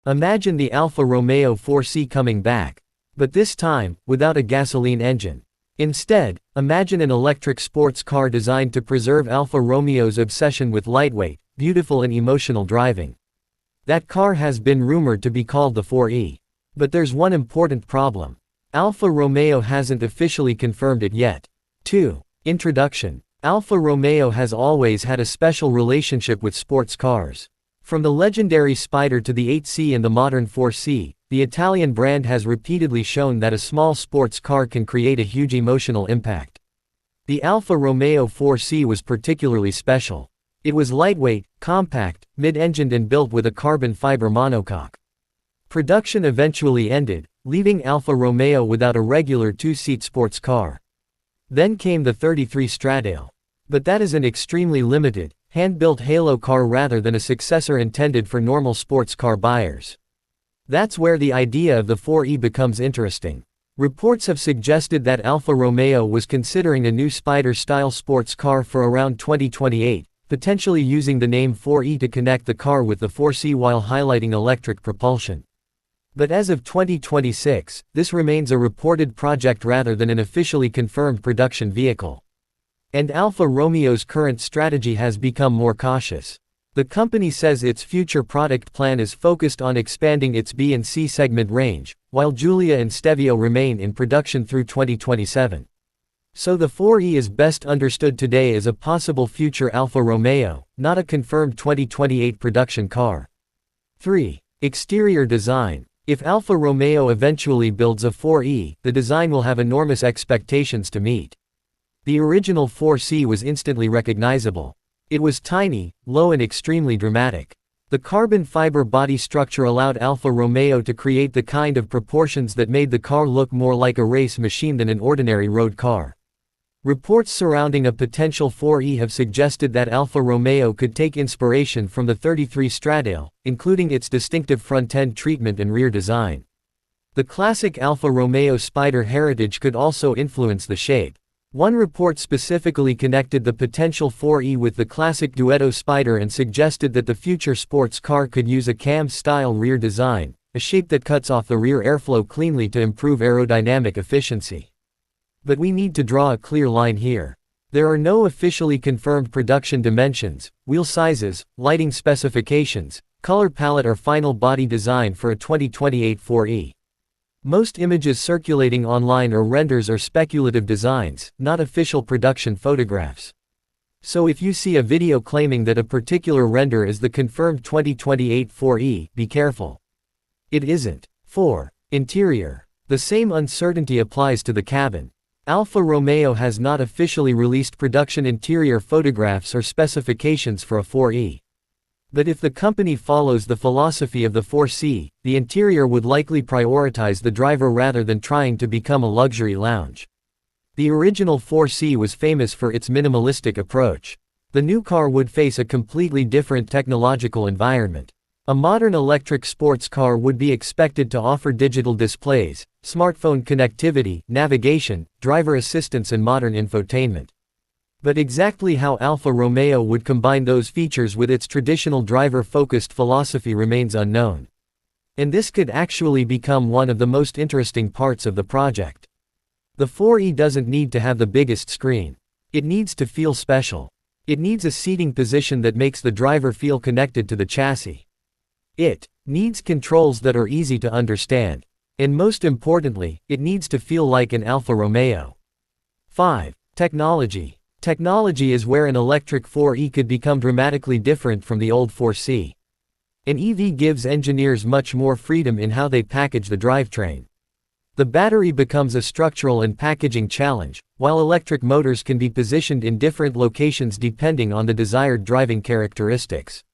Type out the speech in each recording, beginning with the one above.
Imagine the Alfa Romeo 4C coming back. But this time, without a gasoline engine. Instead, imagine an electric sports car designed to preserve Alfa Romeo's obsession with lightweight, beautiful and emotional driving. That car has been rumored to be called the 4E. But there's one important problem. Alfa Romeo hasn't officially confirmed it yet. 2. Introduction. Alfa Romeo has always had a special relationship with sports cars. From the legendary Spider to the 8C and the modern 4C, the Italian brand has repeatedly shown that a small sports car can create a huge emotional impact. The Alfa Romeo 4C was particularly special. It was lightweight, compact, mid-engined and built with a carbon fiber monocoque. Production eventually ended, leaving Alfa Romeo without a regular two-seat sports car. Then came the 33 Stradale. But that is an extremely limited, hand-built halo car rather than a successor intended for normal sports car buyers. That's where the idea of the 4E becomes interesting. Reports have suggested that Alfa Romeo was considering a new Spider-style sports car for around 2028, potentially using the name 4E to connect the car with the 4C while highlighting electric propulsion. But as of 2026, this remains a reported project rather than an officially confirmed production vehicle. And Alfa Romeo's current strategy has become more cautious. The company says its future product plan is focused on expanding its B and C segment range, while Giulia and Stelvio remain in production through 2027. So the 4E is best understood today as a possible future Alfa Romeo, not a confirmed 2028 production car. 3. Exterior design. If Alfa Romeo eventually builds a 4E, the design will have enormous expectations to meet. The original 4C was instantly recognizable. It was tiny, low and extremely dramatic. The carbon fiber body structure allowed Alfa Romeo to create the kind of proportions that made the car look more like a race machine than an ordinary road car. Reports surrounding a potential 4E have suggested that Alfa Romeo could take inspiration from the 33 Stradale, including its distinctive front-end treatment and rear design. The classic Alfa Romeo Spider heritage could also influence the shape. One report specifically connected the potential 4E with the classic Duetto Spider and suggested that the future sports car could use a cam-style rear design, a shape that cuts off the rear airflow cleanly to improve aerodynamic efficiency. But we need to draw a clear line here. There are no officially confirmed production dimensions, wheel sizes, lighting specifications, color palette or final body design for a 2028 4E. Most images circulating online are renders or speculative designs, not official production photographs. So if you see a video claiming that a particular render is the confirmed 2028 4E, be careful. It isn't. 4. Interior. The same uncertainty applies to the cabin. Alfa Romeo has not officially released production interior photographs or specifications for a 4E. But if the company follows the philosophy of the 4C, the interior would likely prioritize the driver rather than trying to become a luxury lounge. The original 4C was famous for its minimalistic approach. The new car would face a completely different technological environment. A modern electric sports car would be expected to offer digital displays, smartphone connectivity, navigation, driver assistance and modern infotainment. But exactly how Alfa Romeo would combine those features with its traditional driver-focused philosophy remains unknown. And this could actually become one of the most interesting parts of the project. The 4E doesn't need to have the biggest screen. It needs to feel special. It needs a seating position that makes the driver feel connected to the chassis. It needs controls that are easy to understand. And most importantly, it needs to feel like an Alfa Romeo. 5. Technology. Technology is where an electric 4E could become dramatically different from the old 4C. An EV gives engineers much more freedom in how they package the drivetrain. The battery becomes a structural and packaging challenge, while electric motors can be positioned in different locations depending on the desired driving characteristics.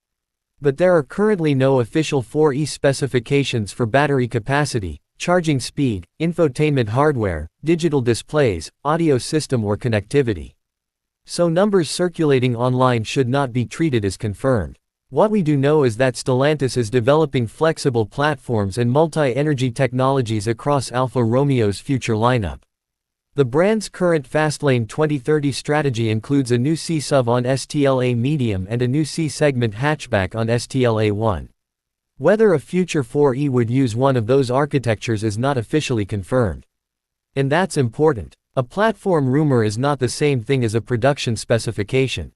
But there are currently no official 4E specifications for battery capacity, charging speed, infotainment hardware, digital displays, audio system or connectivity. So numbers circulating online should not be treated as confirmed. What we do know is that Stellantis is developing flexible platforms and multi-energy technologies across Alfa Romeo's future lineup. The brand's current Fastlane 2030 strategy includes a new C-SUV on STLA Medium and a new C-segment hatchback on STLA 1. Whether a future 4E would use one of those architectures is not officially confirmed. And that's important. A platform rumor is not the same thing as a production specification.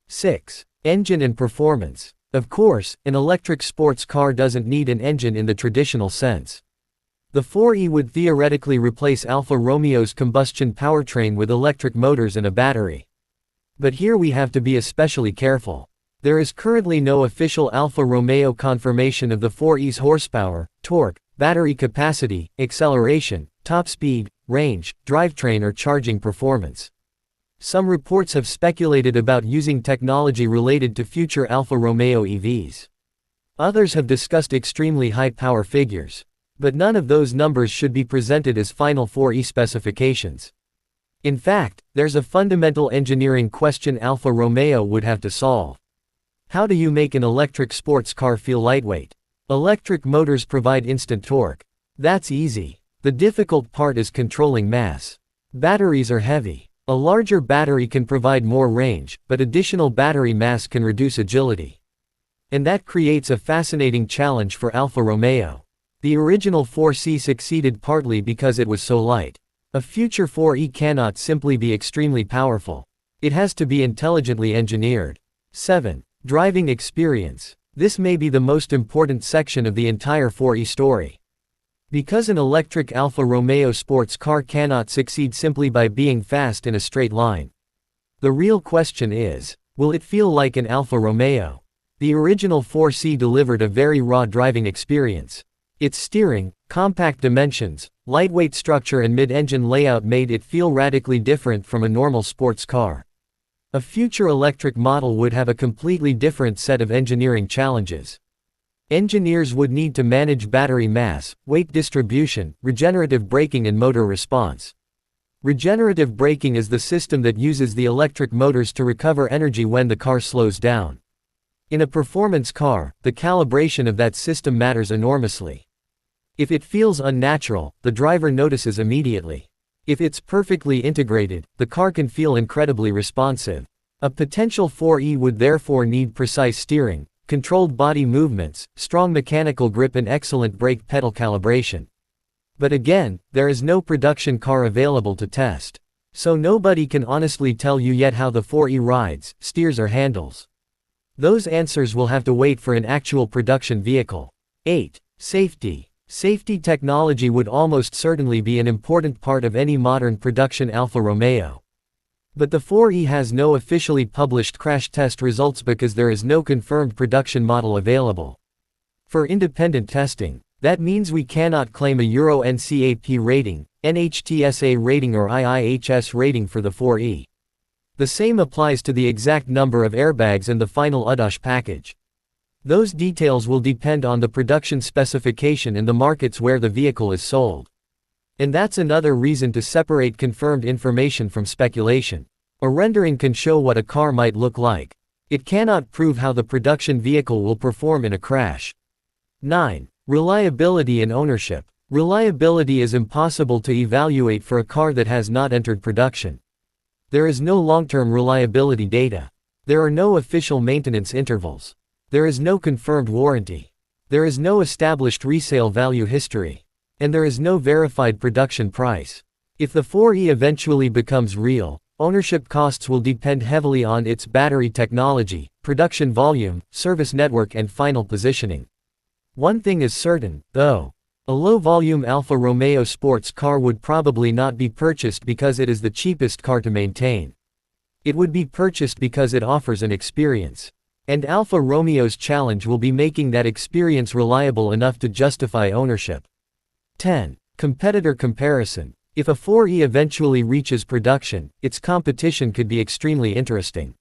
6. Engine and performance. Of course, an electric sports car doesn't need an engine in the traditional sense. The 4E would theoretically replace Alfa Romeo's combustion powertrain with electric motors and a battery. But here we have to be especially careful. There is currently no official Alfa Romeo confirmation of the 4E's horsepower, torque, battery capacity, acceleration, top speed, range, drivetrain or charging performance. Some reports have speculated about using technology related to future Alfa Romeo EVs. Others have discussed extremely high power figures. But none of those numbers should be presented as final 4E specifications. In fact, there's a fundamental engineering question Alfa Romeo would have to solve. How do you make an electric sports car feel lightweight? Electric motors provide instant torque. That's easy. The difficult part is controlling mass. Batteries are heavy. A larger battery can provide more range, but additional battery mass can reduce agility. And that creates a fascinating challenge for Alfa Romeo. The original 4C succeeded partly because it was so light. A future 4E cannot simply be extremely powerful. It has to be intelligently engineered. 7. Driving experience. This may be the most important section of the entire 4E story. Because an electric Alfa Romeo sports car cannot succeed simply by being fast in a straight line. The real question is, will it feel like an Alfa Romeo? The original 4C delivered a very raw driving experience. Its steering, compact dimensions, lightweight structure and mid-engine layout made it feel radically different from a normal sports car. A future electric model would have a completely different set of engineering challenges. Engineers would need to manage battery mass, weight distribution, regenerative braking and motor response. Regenerative braking is the system that uses the electric motors to recover energy when the car slows down. In a performance car, the calibration of that system matters enormously. If it feels unnatural, the driver notices immediately. If it's perfectly integrated, the car can feel incredibly responsive. A potential 4E would therefore need precise steering, controlled body movements, strong mechanical grip and excellent brake pedal calibration. But again, there is no production car available to test. So nobody can honestly tell you yet how the 4E rides, steers or handles. Those answers will have to wait for an actual production vehicle. 8. Safety. Safety technology would almost certainly be an important part of any modern production Alfa Romeo. But the 4E has no officially published crash test results because there is no confirmed production model available. For independent testing, that means we cannot claim a Euro NCAP rating, NHTSA rating or IIHS rating for the 4E. The same applies to the exact number of airbags and the final ADAS package. Those details will depend on the production specification and the markets where the vehicle is sold. And that's another reason to separate confirmed information from speculation. A rendering can show what a car might look like. It cannot prove how the production vehicle will perform in a crash. 9. Reliability and ownership. Reliability is impossible to evaluate for a car that has not entered production. There is no long-term reliability data. There are no official maintenance intervals. There is no confirmed warranty. There is no established resale value history. And there is no verified production price. If the 4E eventually becomes real, ownership costs will depend heavily on its battery technology, production volume, service network and final positioning. One thing is certain, though. A low-volume Alfa Romeo sports car would probably not be purchased because it is the cheapest car to maintain. It would be purchased because it offers an experience. And Alfa Romeo's challenge will be making that experience reliable enough to justify ownership. 10. Competitor comparison. If a 4E eventually reaches production, its competition could be extremely interesting.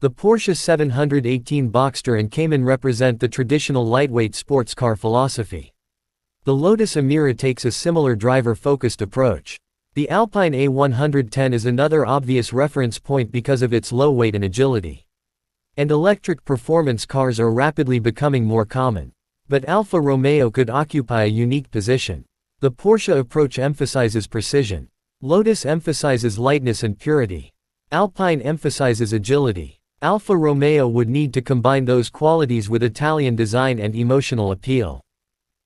The Porsche 718 Boxster and Cayman represent the traditional lightweight sports car philosophy. The Lotus Emira takes a similar driver-focused approach. The Alpine A110 is another obvious reference point because of its low weight and agility. And electric performance cars are rapidly becoming more common. But Alfa Romeo could occupy a unique position. The Porsche approach emphasizes precision. Lotus emphasizes lightness and purity. Alpine emphasizes agility. Alfa Romeo would need to combine those qualities with Italian design and emotional appeal.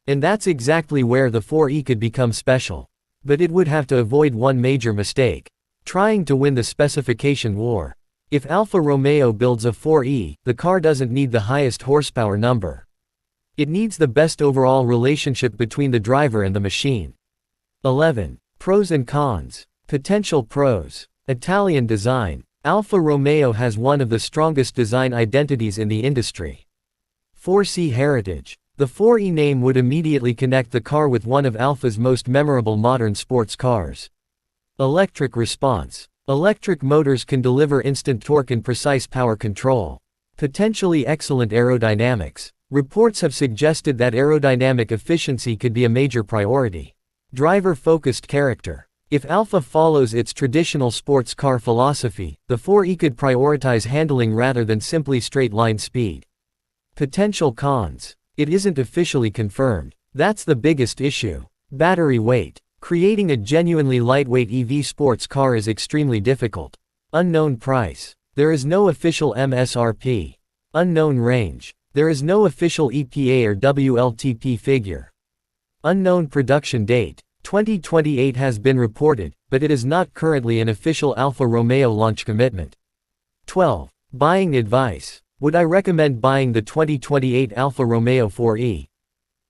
And that's exactly where the 4E could become special. But it would have to avoid one major mistake: trying to win the specification war. If Alfa Romeo builds a 4E, the car doesn't need the highest horsepower number. It needs the best overall relationship between the driver and the machine. 11. Pros and cons. Potential pros. Italian design. Alfa Romeo has one of the strongest design identities in the industry. 4C heritage. The 4E name would immediately connect the car with one of Alfa's most memorable modern sports cars. Electric response. Electric motors can deliver instant torque and precise power control. Potentially excellent aerodynamics. Reports have suggested that aerodynamic efficiency could be a major priority. Driver-focused character. If Alfa follows its traditional sports car philosophy, the 4E could prioritize handling rather than simply straight-line speed. Potential cons. It isn't officially confirmed. That's the biggest issue. Battery weight. Creating a genuinely lightweight EV sports car is extremely difficult. Unknown price. There is no official MSRP. Unknown range. There is no official EPA or WLTP figure. Unknown production date. 2028 has been reported, but it is not currently an official Alfa Romeo launch commitment. 12. Buying advice. Would I recommend buying the 2028 Alfa Romeo 4E?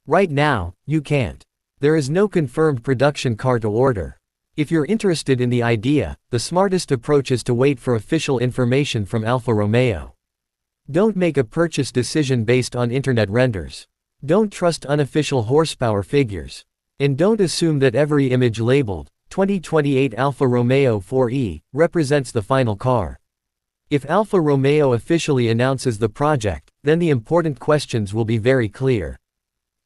Right now, you can't. There is no confirmed production car to order. If you're interested in the idea, the smartest approach is to wait for official information from Alfa Romeo. Don't make a purchase decision based on internet renders. Don't trust unofficial horsepower figures. And don't assume that every image labeled 2028 Alfa Romeo 4E represents the final car. If Alfa Romeo officially announces the project, then the important questions will be very clear.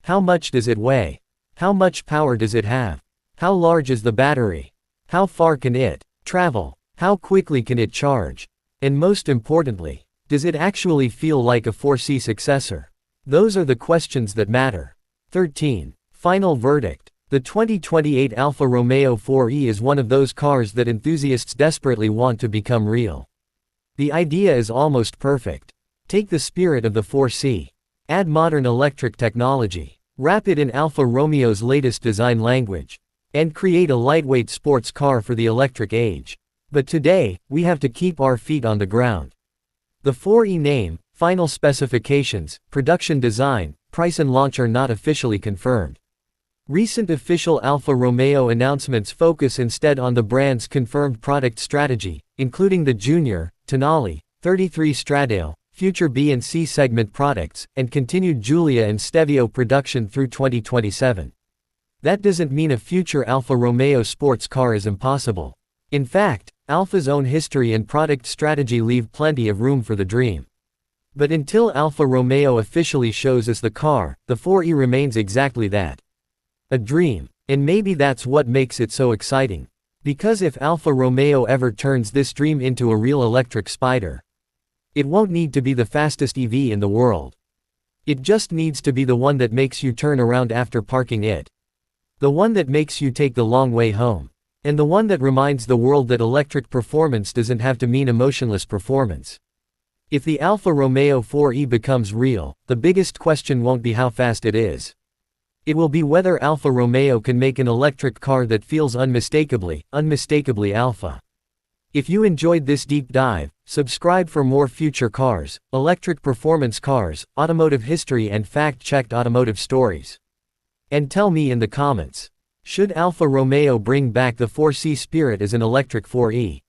How much does it weigh? How much power does it have? How large is the battery? How far can it travel? How quickly can it charge? And most importantly, does it actually feel like a 4C successor? Those are the questions that matter. 13. Final verdict. The 2028 Alfa Romeo 4E is one of those cars that enthusiasts desperately want to become real. The idea is almost perfect. Take the spirit of the 4C. Add modern electric technology. Wrap it in Alfa Romeo's latest design language. And create a lightweight sports car for the electric age. But today, we have to keep our feet on the ground. The 4E name, final specifications, production design, price and launch are not officially confirmed. Recent official Alfa Romeo announcements focus instead on the brand's confirmed product strategy, including the Junior, Tonale, 33 Stradale, future B and C segment products, and continued Giulia and Stevio production through 2027. That doesn't mean a future Alfa Romeo sports car is impossible. In fact, Alfa's own history and product strategy leave plenty of room for the dream. But until Alfa Romeo officially shows us the car, the 4E remains exactly that. A dream. And maybe that's what makes it so exciting. Because if Alfa Romeo ever turns this dream into a real electric spider, it won't need to be the fastest EV in the world. It just needs to be the one that makes you turn around after parking it. The one that makes you take the long way home. And the one that reminds the world that electric performance doesn't have to mean emotionless performance. If the Alfa Romeo 4E becomes real, the biggest question won't be how fast it is. It will be whether Alfa Romeo can make an electric car that feels unmistakably Alfa. If you enjoyed this deep dive, subscribe for more future cars, electric performance cars, automotive history and fact-checked automotive stories. And tell me in the comments, should Alfa Romeo bring back the 4C spirit as an electric 4E?